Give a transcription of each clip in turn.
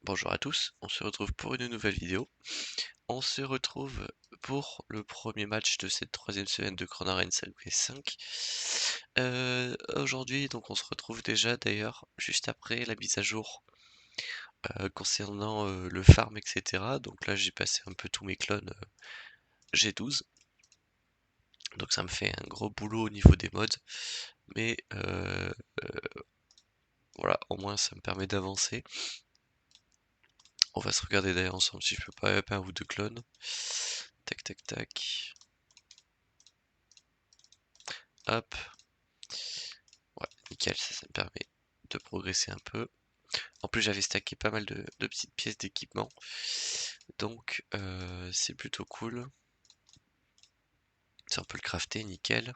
Bonjour à tous, on se retrouve pour une nouvelle vidéo. On se retrouve pour le premier match de cette troisième semaine de Crown Arène 5v5. Aujourd'hui, donc on se retrouve déjà d'ailleurs juste après la mise à jour concernant le farm, etc. Donc là j'ai passé un peu tous mes clones G12. Donc ça me fait un gros boulot au niveau des mods. Mais voilà, au moins ça me permet d'avancer. On va se regarder d'ailleurs ensemble si je peux pas up un ou deux clones. Tac tac tac. Hop. Ouais, nickel, ça me permet de progresser un peu. En plus, j'avais stacké pas mal de petites pièces d'équipement. Donc, c'est plutôt cool. Ça, on peut le crafter, nickel.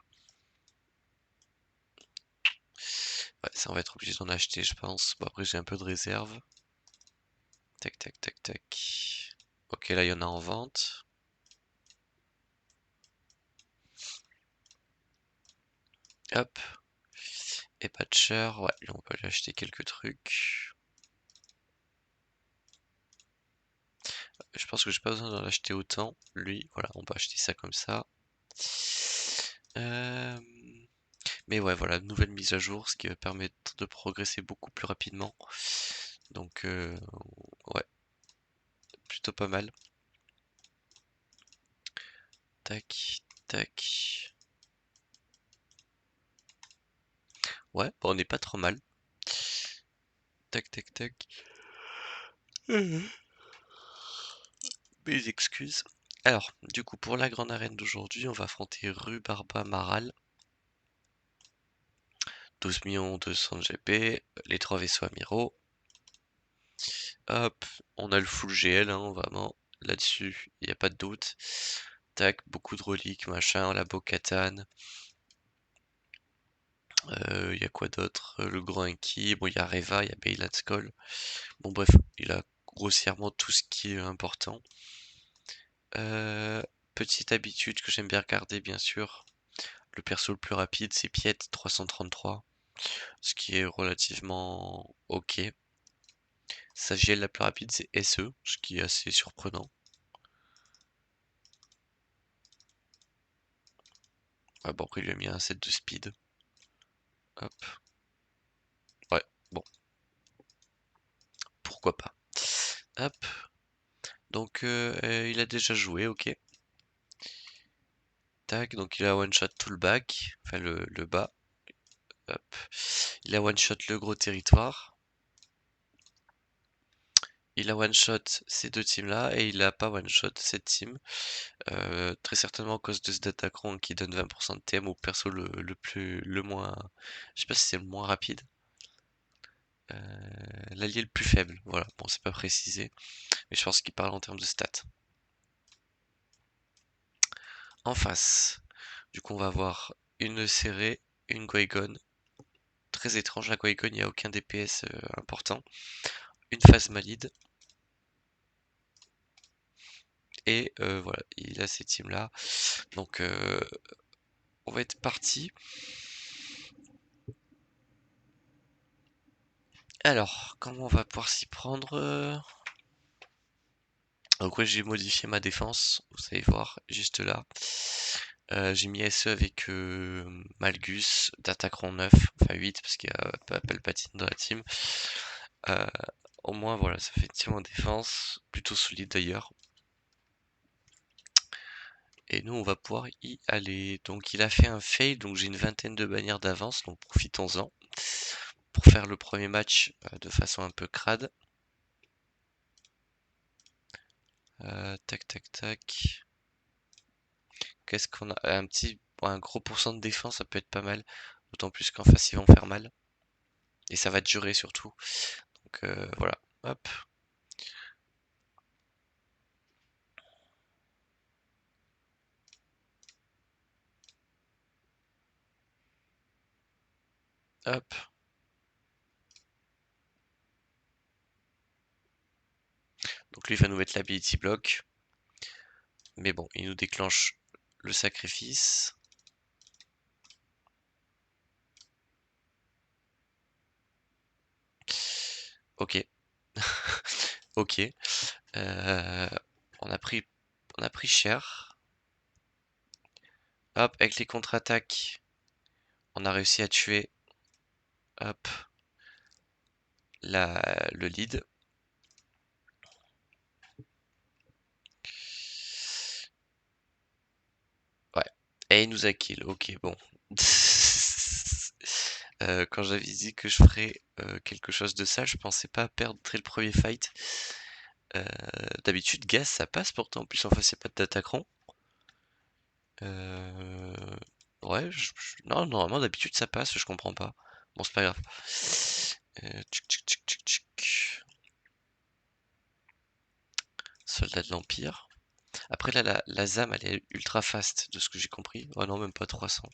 Ouais, ça, on va être obligé d'en acheter, je pense. Bon, après, j'ai un peu de réserve. Tac, tac, tac, tac. Ok, là, il y en a en vente. Hop. Et Patcher, ouais, là, on peut aller acheter quelques trucs. Je pense que j'ai pas besoin d'en acheter autant. Lui, voilà, on peut acheter ça comme ça. Euh... Mais ouais, voilà, nouvelle mise à jour, ce qui va permettre de progresser beaucoup plus rapidement. Donc, ouais, plutôt pas mal. Tac, tac. Ouais, bon, on n'est pas trop mal. Tac, tac, tac. Mes excuses. Alors, du coup, pour la grande arène d'aujourd'hui, on va affronter Rhubarba Maral. 12 200 GP, les 3 vaisseaux amiraux. Hop, on a le full GL, hein, vraiment. Là-dessus, il n'y a pas de doute. Tac, beaucoup de reliques, machin, la Bo-Katan. Il y a quoi d'autre? Le Grand Inky, bon, il y a Reva, il y a Beyblade Skull. Bon, bref, il a grossièrement tout ce qui est important. Petite habitude que j'aime bien regarder, bien sûr. Le perso le plus rapide, c'est Piet 333, ce qui est relativement ok. Sa GL la plus rapide, c'est SE, ce qui est assez surprenant. Ah bon, après, il lui a mis un set de speed. Hop. Ouais, bon, pourquoi pas. Hop. Donc, il a déjà joué, ok. Tac, donc il a one shot tout le back, enfin le bas. Hop. Il a one shot le gros territoire. Il a one shot ces deux teams là et il a pas one shot cette team. Très certainement à cause de ce Datacron qui donne 20% de TM au perso le moins. Je sais pas si c'est le moins rapide. L'allié le plus faible, voilà. Bon, c'est pas précisé, mais je pense qu'il parle en termes de stats. En face, du coup, on va avoir une serrée, une Goigon. Très étrange, la Goigon, il n'y a aucun DPS important. Une phase malide. Et voilà, il a ces teams là. Donc on va être parti. Alors, comment on va pouvoir s'y prendre? Donc ouais, j'ai modifié ma défense, vous allez voir, juste là. J'ai mis SE avec Malgus, d'Attaquant 9, enfin 8 parce qu'il y a Palpatine dans la team. Euh, Au moins voilà, ça fait une team en défense, plutôt solide d'ailleurs. Et nous on va pouvoir y aller. Donc il a fait un fail, donc j'ai une vingtaine de bannières d'avance, donc profitons-en. Pour faire le premier match de façon un peu crade. Tac tac tac. Qu'est-ce qu'on a? Un gros pourcent de défense, ça peut être pas mal. D'autant plus qu'en face ils vont faire mal. Et ça va durer surtout. Donc voilà. Hop. Hop. Donc lui va nous mettre l'ability block. Mais bon, il nous déclenche le sacrifice. Ok. Ok. Euh, on a pris, on a pris cher. Hop, avec les contre-attaques, on a réussi à tuer, hop, le lead. Ouais. Et il nous a kill. Ok, bon. Quand j'avais dit que je ferais quelque chose de sale, je pensais pas perdre dès le premier fight. Euh, D'habitude, Gaz, ça passe pourtant. En plus, en face, c'est pas d'attaquant. Euh, Ouais, non, normalement, d'habitude, ça passe, je comprends pas. Bon, c'est pas grave. Tchic, tchic, tchic, tchic, tchic. Soldat de l'Empire. Après, là, la ZAM, elle est ultra fast, de ce que j'ai compris. Oh non, même pas 300.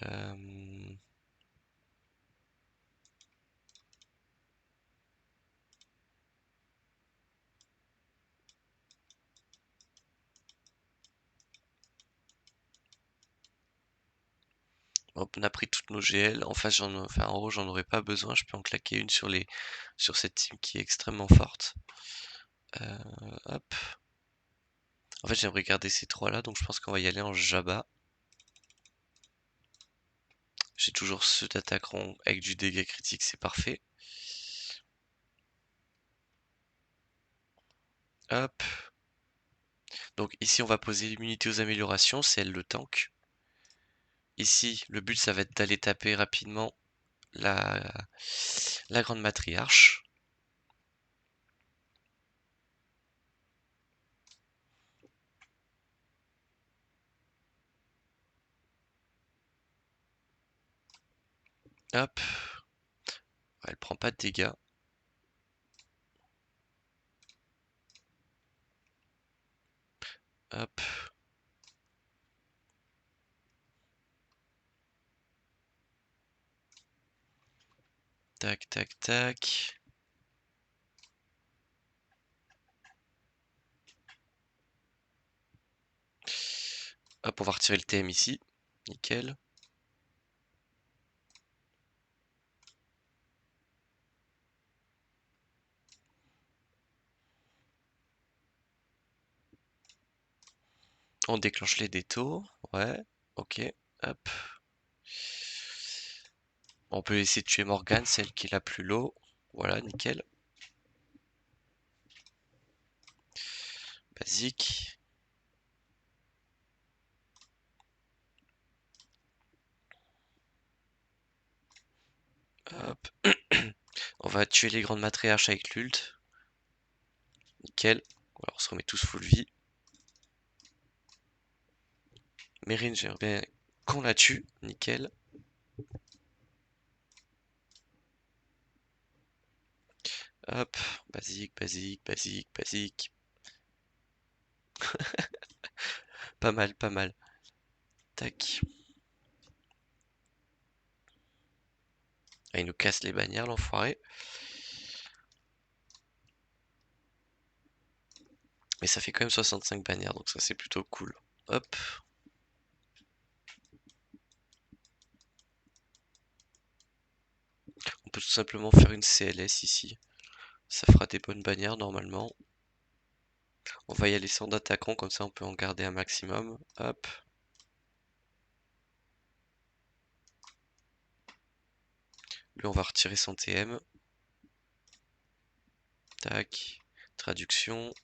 Euh, Hop, on a pris toutes nos GL. En face, enfin, en haut, j'en aurais pas besoin. Je peux en claquer une sur cette team qui est extrêmement forte. Hop. En fait, j'aimerais garder ces trois-là, donc je pense qu'on va y aller en Jabba. J'ai toujours ceux d'attaqueront avec du dégât critique, c'est parfait. Hop. Donc ici, on va poser l'immunité aux améliorations, c'est elle le tank. Ici, le but, ça va être d'aller taper rapidement la, la grande matriarche. Hop. Elle prend pas de dégâts. Hop. Tac, tac, tac. Hop, on va retirer le TM ici. Nickel. On déclenche les détos. Ouais. Ok. Hop. On peut essayer de tuer Morgane, celle qui est la plus low. Voilà, nickel. Basique. Hop. On va tuer les grandes matriarches avec l'ult. Nickel. Alors on se remet tous full vie. Mérine, j'aimerais bien qu'on la tue. Nickel. Hop. Basique, basique, basique, basique. Pas mal, pas mal. Tac. Ah, il nous casse les bannières, l'enfoiré. Mais ça fait quand même 65 bannières, donc ça c'est plutôt cool. Hop. On peut tout simplement faire une CLS ici. Ça fera des bonnes bannières normalement. On va y aller sans d'attaquant, comme ça on peut en garder un maximum. Hop. Lui on va retirer son TM. Tac. Traduction.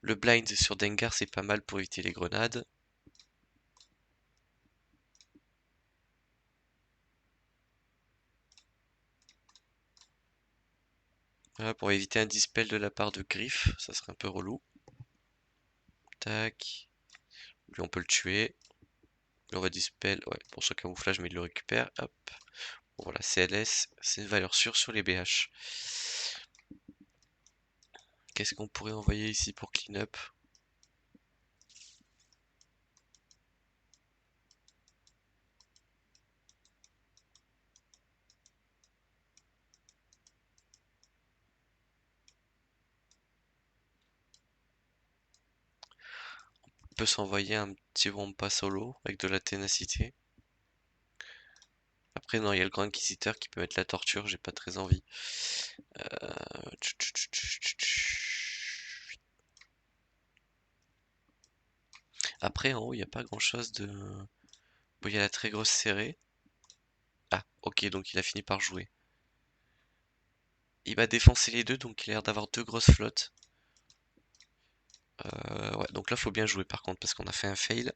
Le blind sur Dengar c'est pas mal pour éviter les grenades. Voilà, pour éviter un dispel de la part de Griff, ça serait un peu relou. Tac. Lui on peut le tuer. Lui on va dispel. Ouais, pour ce camouflage mais il le récupère. Hop. Bon, voilà, CLS, c'est une valeur sûre sur les BH. Qu'est-ce qu'on pourrait envoyer ici pour clean up? On peut s'envoyer un petit Wampa solo avec de la ténacité. Après, non, il y a le Grand Inquisiteur qui peut mettre la torture, j'ai pas très envie. Après, en haut, il n'y a pas grand-chose de... Bon, il y a la très grosse serrée. Ah, ok, donc il a fini par jouer. Il va défoncer les deux, donc il a l'air d'avoir deux grosses flottes. Ouais, donc là, faut bien jouer par contre, parce qu'on a fait un fail.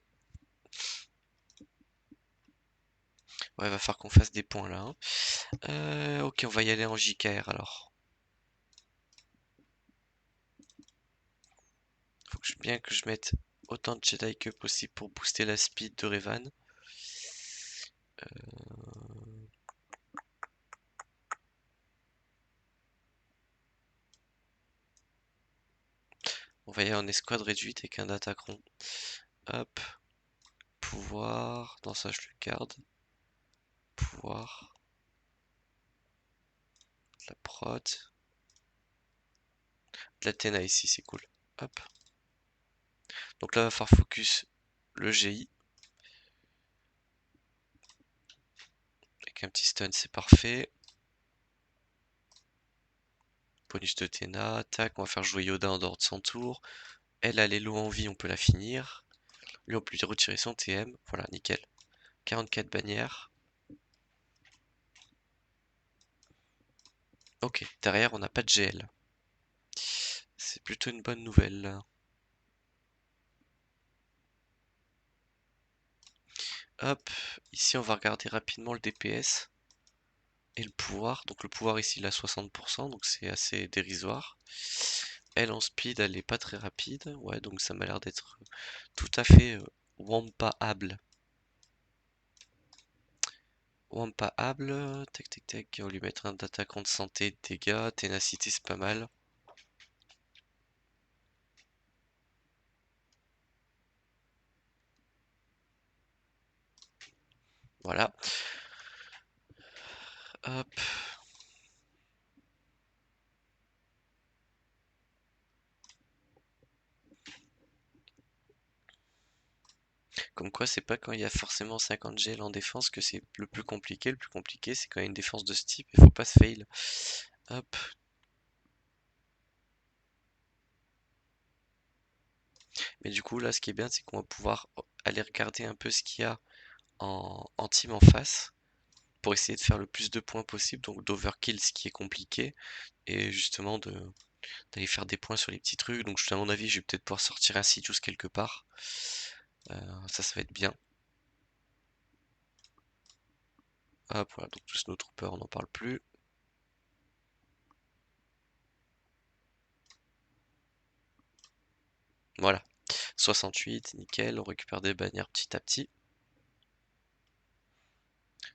Ouais, il va falloir qu'on fasse des points là, hein. Ok, on va y aller en JKR alors. Faut bien que je mette autant de Jedi que possible pour booster la speed de Revan. On va y aller en escouade réduite avec un Datacron. Hop, pouvoir. Non, ça je le garde. Pouvoir. De la prod. De l'Athéna ici, c'est cool. Hop. Donc là, il va falloir focus le GI. Avec un petit stun, c'est parfait. Bonus de Théna. Tac, on va faire jouer Yoda en dehors de son tour. Elle a les lots en vie, on peut la finir. Lui, on peut lui retirer son TM. Voilà, nickel. 44 bannières. Ok, derrière, on n'a pas de GL. C'est plutôt une bonne nouvelle. Hop, ici, on va regarder rapidement le DPS et le pouvoir. Donc le pouvoir ici, il a 60%, donc c'est assez dérisoire. Elle, en speed, elle est pas très rapide. Ouais, donc ça m'a l'air d'être tout à fait wampaable. Wampaable. Tac, tac, tac. On va lui mettre un d'attaquant de santé, de dégâts. Ténacité, c'est pas mal. Voilà. Hop. Comme quoi, c'est pas quand il y a forcément 50 GL en défense que c'est le plus compliqué. Le plus compliqué, c'est quand il y a une défense de ce type. Il faut pas se fail. Hop. Mais du coup, là, ce qui est bien, c'est qu'on va pouvoir aller regarder un peu ce qu'il y a en team en face pour essayer de faire le plus de points possible. Donc d'overkill, ce qui est compliqué. Et justement, d'aller faire des points sur les petits trucs. Donc, à mon avis, je vais peut-être pouvoir sortir un Sidious quelque part. Ça va être bien. Hop, voilà, donc tous nos troopers, on n'en parle plus. Voilà, 68, nickel, on récupère des bannières petit à petit.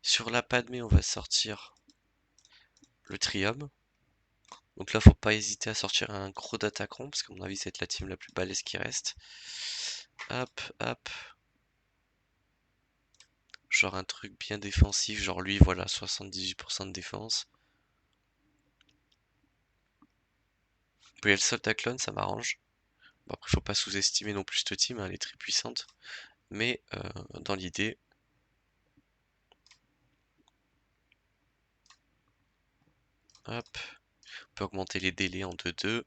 Sur la Padmé, on va sortir le Trium. Donc là, faut pas hésiter à sortir un gros Datacron, parce qu'à mon avis, c'est la team la plus balèze qui reste. Hop, hop. Genre un truc bien défensif, genre lui, voilà, 78% de défense. Puis il y a le soldat clone, ça m'arrange. Bon, après, faut pas sous-estimer non plus cette team, hein, elle est très puissante. Mais dans l'idée, hop, on peut augmenter les délais en 2-2.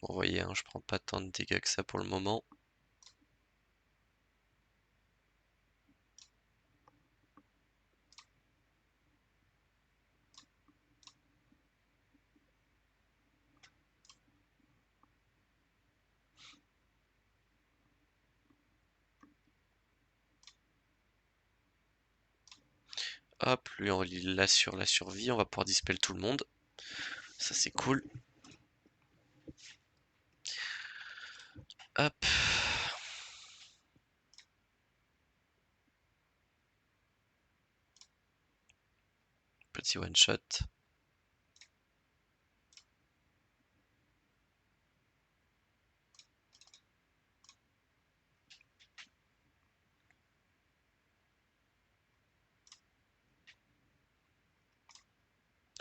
Bon, vous voyez, hein, je prends pas tant de dégâts que ça pour le moment. Hop, lui on l'assure la survie, on va pouvoir dispel tout le monde. Ça c'est cool. Hop. Petit one shot.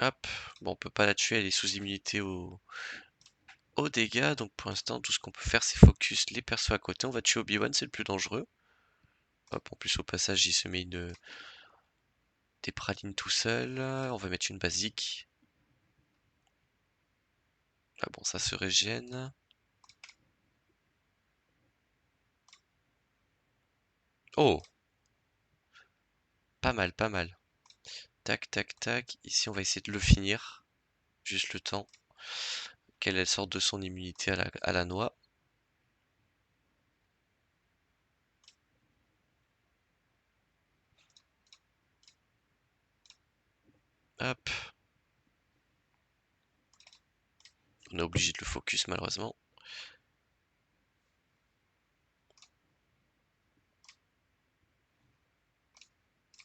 Hop. Bon, on peut pas la tuer, elle est sous immunité aux dégâts. Donc pour l'instant, tout ce qu'on peut faire, c'est focus les persos à côté. On va tuer Obi-Wan, c'est le plus dangereux. Hop, en plus au passage, il se met des pralines tout seul. On va mettre une basique. Ah bon, ça se régène. Oh! Pas mal, pas mal. Tac, tac, tac. Ici, on va essayer de le finir. Juste le temps qu'elle sorte de son immunité à la noix. Hop. On est obligé de le focus malheureusement.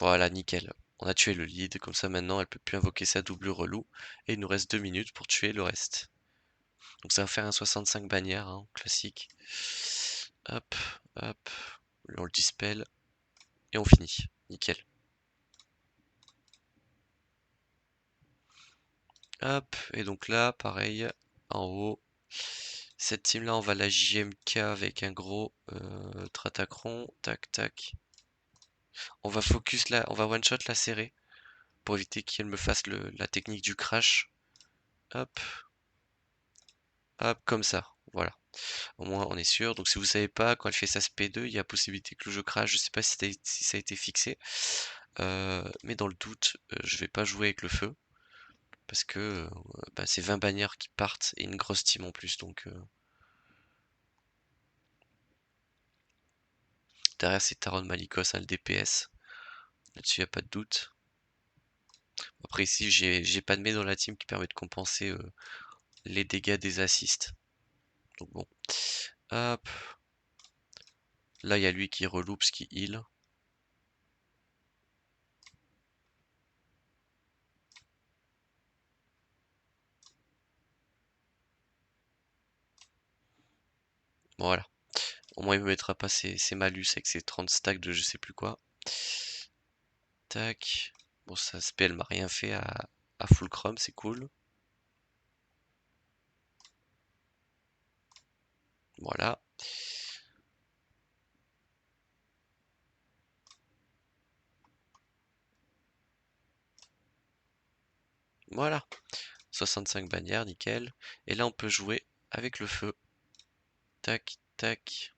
Voilà, nickel. On a tué le lead, comme ça maintenant elle peut plus invoquer sa double relou. Et il nous reste 2 minutes pour tuer le reste. Donc ça va faire un 65 bannière, hein, classique. Hop, hop. On le dispel. Et on finit. Nickel. Hop, et donc là, pareil, en haut. Cette team là, on va la JMK avec un gros Tratacron. Tac, tac. On va focus là, on va one shot la serrer pour éviter qu'elle me fasse la technique du crash. Hop, hop, comme ça. Voilà. Au moins on est sûr. Donc si vous savez pas, quand elle fait sa SP2, il y a possibilité que le jeu crash. Je sais pas si ça a été fixé. Mais dans le doute, je vais pas jouer avec le feu. Parce que bah, c'est 20 bannières qui partent et une grosse team en plus. Donc derrière c'est Taron Malikos, hein, le DPS. Là-dessus, il n'y a pas de doute. Après ici, j'ai pas de mets dans la team qui permet de compenser les dégâts des assists. Donc bon. Hop. Là, il y a lui qui reloops, qui heal. Voilà. Au moins, il me mettra pas ses malus avec ses 30 stacks de je sais plus quoi. Tac. Bon, ça spell m'a rien fait à Fulcrum, c'est cool. Voilà. Voilà. 65 bannières, nickel. Et là, on peut jouer avec le feu. Tac, tac.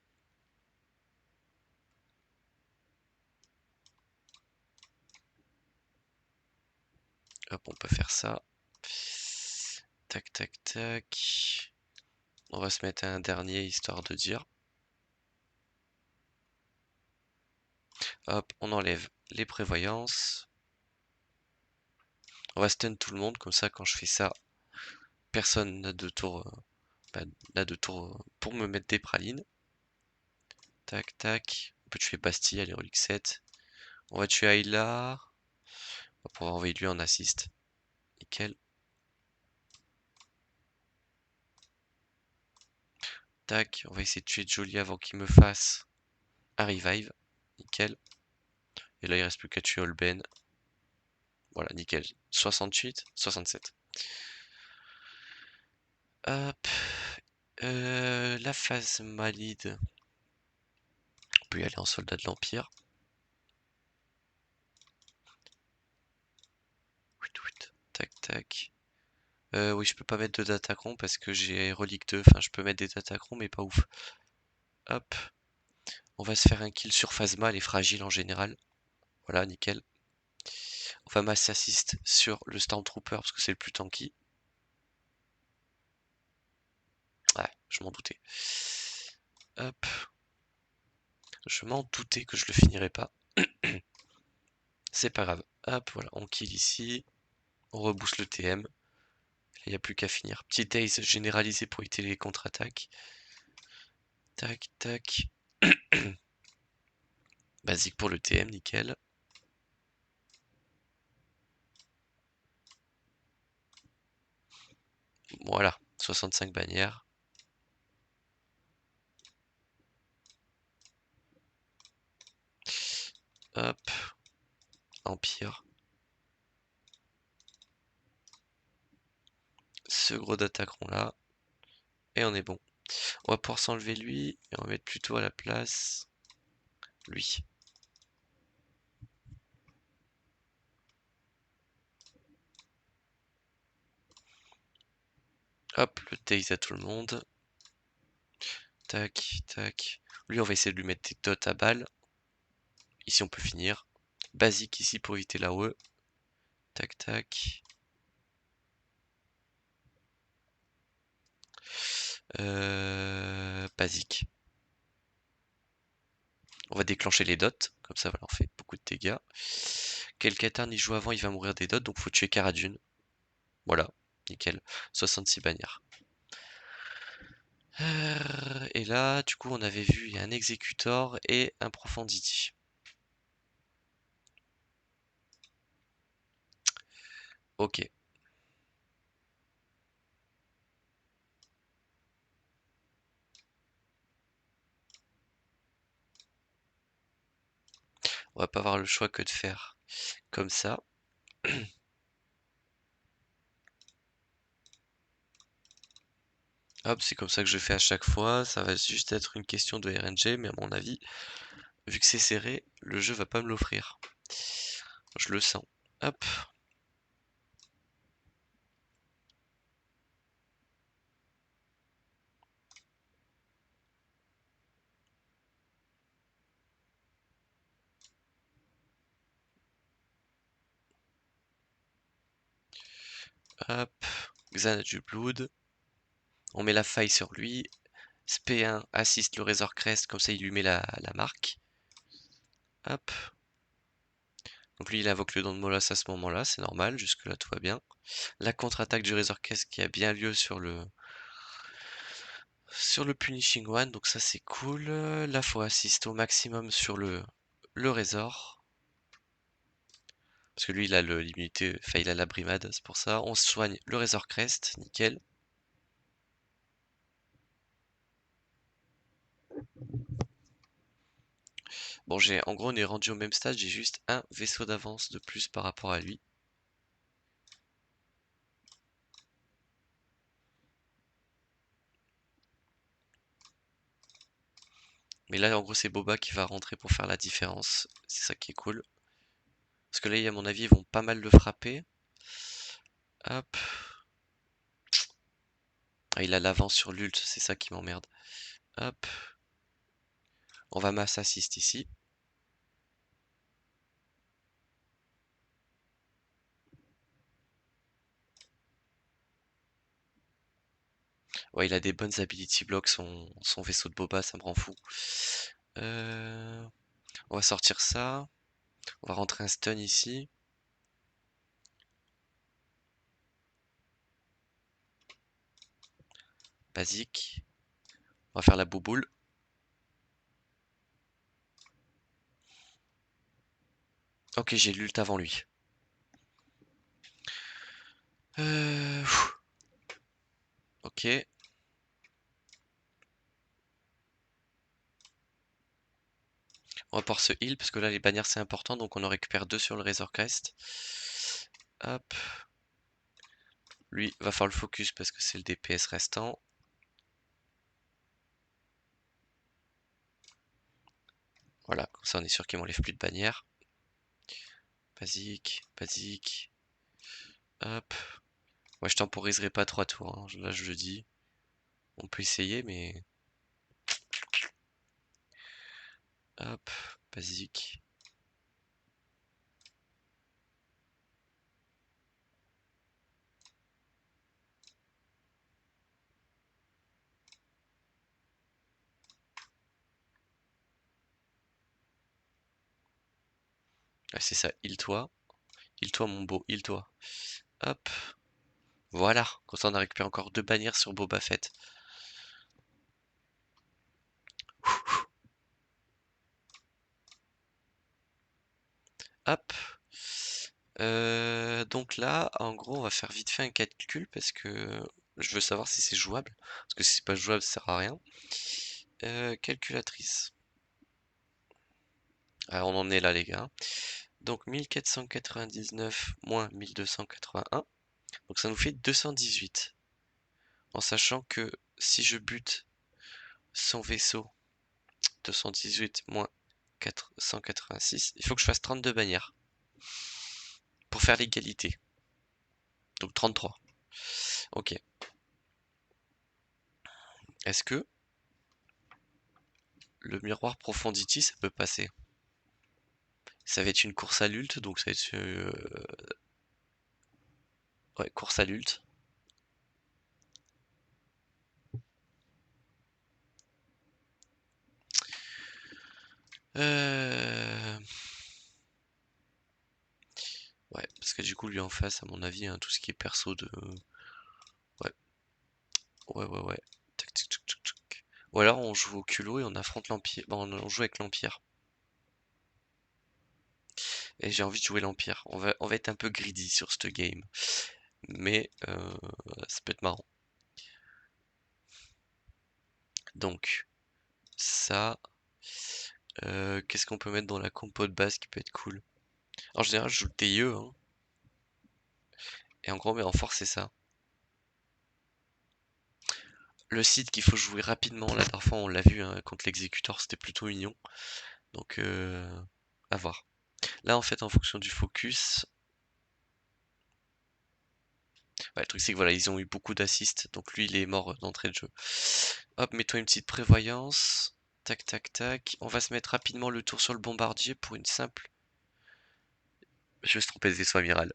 Hop, on peut faire ça. Tac, tac, tac. On va se mettre un dernier histoire de dire. Hop, on enlève les prévoyances. On va stun tout le monde, comme ça quand je fais ça, personne n'a de tour, n'a de tour pour me mettre des pralines. Tac, tac. On peut tuer Bastille, allez, relique 7. On va tuer Ayla. On va pouvoir envoyer lui en assist. Nickel. Tac, on va essayer de tuer Jolie avant qu'il me fasse un revive. Nickel. Et là, il reste plus qu'à tuer Olben. Voilà, nickel. 68, 67. Hop. La phase malide. On peut y aller en soldat de l'Empire. Tac, tac. Oui, je peux pas mettre de Datacron parce que j'ai relique 2. Enfin, je peux mettre des Datacron, mais pas ouf. Hop. On va se faire un kill sur Phasma, elle est fragile en général. Voilà, nickel. On va mass assist sur le Stormtrooper parce que c'est le plus tanky. Ouais, je m'en doutais. Hop. Je m'en doutais que je le finirais pas. C'est pas grave. Hop, voilà, on kill ici. On rebooste le TM. Il n'y a plus qu'à finir. Petit Ace généralisé pour éviter les contre-attaques. Tac, tac. Basique pour le TM, nickel. Voilà, 65 bannières. Hop, Empire. Ce gros d'attaqueront là. Et on est bon. On va pouvoir s'enlever lui. Et on va mettre plutôt à la place lui. Hop, le taze à tout le monde. Tac, tac. Lui, on va essayer de lui mettre des dots à balles. Ici, on peut finir. Basique ici pour éviter la E. Tac, tac. Basique. On va déclencher les dots. Comme ça, voilà, on fait beaucoup de dégâts. Quel Katarn il joue avant, il va mourir des dots. Donc, faut tuer Karadun. Voilà, nickel. 66 bannières. Et là, du coup, on avait vu, il y a un Executor et un Profondity. Ok. On va pas avoir le choix que de faire comme ça. Hop, c'est comme ça que je fais à chaque fois. Ça va juste être une question de RNG, mais à mon avis, vu que c'est serré, le jeu va pas me l'offrir. Je le sens. Hop. Hop. Xanadu Blood. On met la faille sur lui. SP1 assiste le Razor Crest, comme ça il lui met la marque. Hop. Donc lui il invoque le don de Molas à ce moment-là, c'est normal, jusque là tout va bien. La contre-attaque du Razor Crest qui a bien lieu sur le Punishing One, donc ça c'est cool. Là faut assister au maximum sur le Razor. Parce que lui il a l'immunité, enfin il a la brimade, c'est pour ça. On soigne le Razor Crest, nickel. Bon, en gros, on est rendu au même stade, j'ai juste un vaisseau d'avance de plus par rapport à lui. Mais là, en gros, c'est Boba qui va rentrer pour faire la différence. C'est ça qui est cool. Parce que là, à mon avis, ils vont pas mal le frapper. Hop. Ah, il a l'avance sur l'ult, c'est ça qui m'emmerde. Hop. On va mass assist ici. Ouais, il a des bonnes ability blocks, son vaisseau de Boba, ça me rend fou. On va sortir ça. On va rentrer un stun ici. Basique. On va faire la bouboule. Ok, j'ai l'ult avant lui. Euh... Ok. On va pouvoir se heal parce que là les bannières c'est important, donc on en récupère 2 sur le Razor Crest. Hop. Lui va faire le focus parce que c'est le DPS restant. Voilà, comme ça on est sûr qu'il m'enlève plus de bannières. Basique, basique. Hop. Ouais, je temporiserai pas 3 tours, hein. Là je le dis. On peut essayer, mais... Hop, basique. Ouais, c'est ça, heal-toi. Heal-toi mon beau, heal-toi. Hop. Voilà, comme ça on a récupéré encore 2 bannières sur Boba Fett. Hop. Donc là, en gros, on va faire vite fait un calcul parce que je veux savoir si c'est jouable. Parce que si c'est pas jouable, ça sert à rien. Calculatrice. Ah, on en est là, les gars. Donc 1499 moins 1281. Donc ça nous fait 218. En sachant que si je bute son vaisseau, 218 moins 486, il faut que je fasse 32 bannières pour faire l'égalité. Donc 33. Ok. Est-ce que le miroir Profondity, ça peut passer? Ça va être une course à l'ult, donc ça va être... ouais, course à l'ult. Euh... Ouais, parce que du coup, lui en face, à mon avis, hein, tout ce qui est perso de... Ouais, ouais. Tac, tac, tac, tac, tac. Ou alors on joue au culot et on affronte l'Empire. Bon, on joue avec l'Empire. Et j'ai envie de jouer l'Empire. On va être un peu greedy sur ce game. Mais ça peut être marrant. Donc, ça... qu'est-ce qu'on peut mettre dans la compo de base qui peut être cool? En général, je joue le TIE, hein. Et en gros, mais en force, c'est ça. Le site qu'il faut jouer rapidement, la dernière fois, on l'a vu, hein, contre l'exécuteur, c'était plutôt mignon. Donc, à voir. Là, en fait, en fonction du focus, ouais, le truc c'est que voilà, ils ont eu beaucoup d'assists, donc lui il est mort d'entrée de jeu. Hop, mets-toi une petite prévoyance. Tac, tac, tac. On va se mettre rapidement le tour sur le bombardier pour une simple. Je me suis trompé de vaisseau amiral.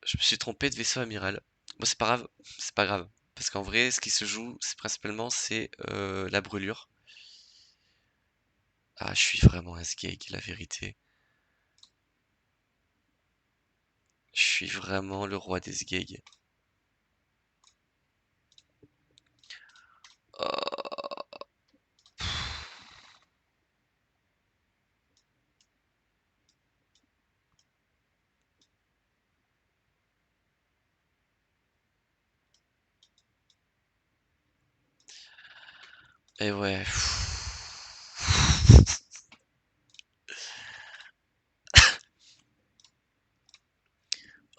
Je me suis trompé de vaisseau amiral. Bon, c'est pas grave, c'est pas grave. Parce qu'en vrai, ce qui se joue, c'est principalement c'est la brûlure. Ah, je suis vraiment un sgeg, la vérité. Je suis vraiment le roi des sgegs. Oh. Et ouais.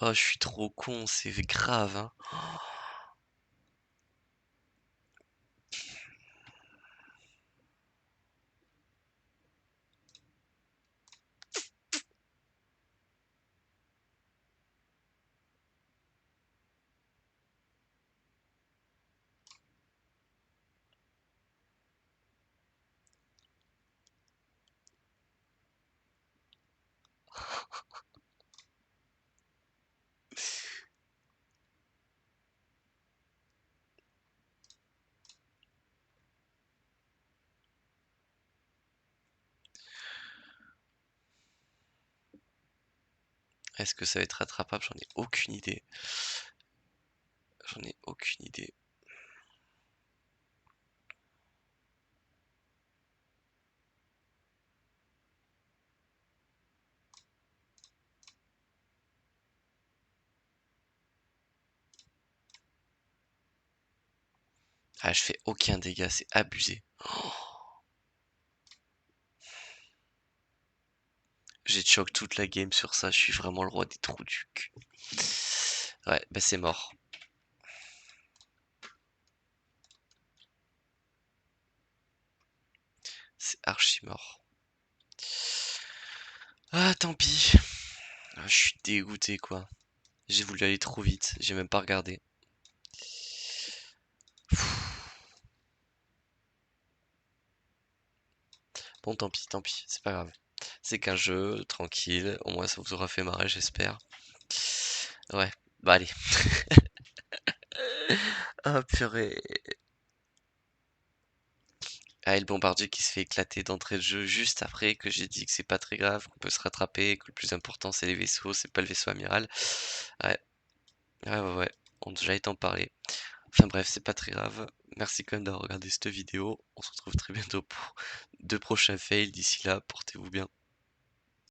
Oh, je suis trop con, c'est grave, hein. Est-ce que ça va être rattrapable? J'en ai aucune idée. J'en ai aucune idée. Ah, je fais aucun dégât, c'est abusé. J'ai choc toute la game sur ça, je suis vraiment le roi des trous du cul. Ouais, bah c'est mort. C'est archi mort. Ah, tant pis. Ah, je suis dégoûté, quoi. J'ai voulu aller trop vite, j'ai même pas regardé. Bon, tant pis, c'est pas grave. C'est qu'un jeu, tranquille. Au moins, ça vous aura fait marrer, j'espère. Ouais, bah allez. Ah, purée. Ah, et le bombardier qui se fait éclater d'entrée de jeu juste après que j'ai dit que c'est pas très grave, qu'on peut se rattraper, que le plus important c'est les vaisseaux, c'est pas le vaisseau amiral. Ouais, ouais. J'allais t'en parler. Enfin bref, c'est pas très grave. Merci quand même d'avoir regardé cette vidéo. On se retrouve très bientôt pour de prochains fails. D'ici là, portez-vous bien.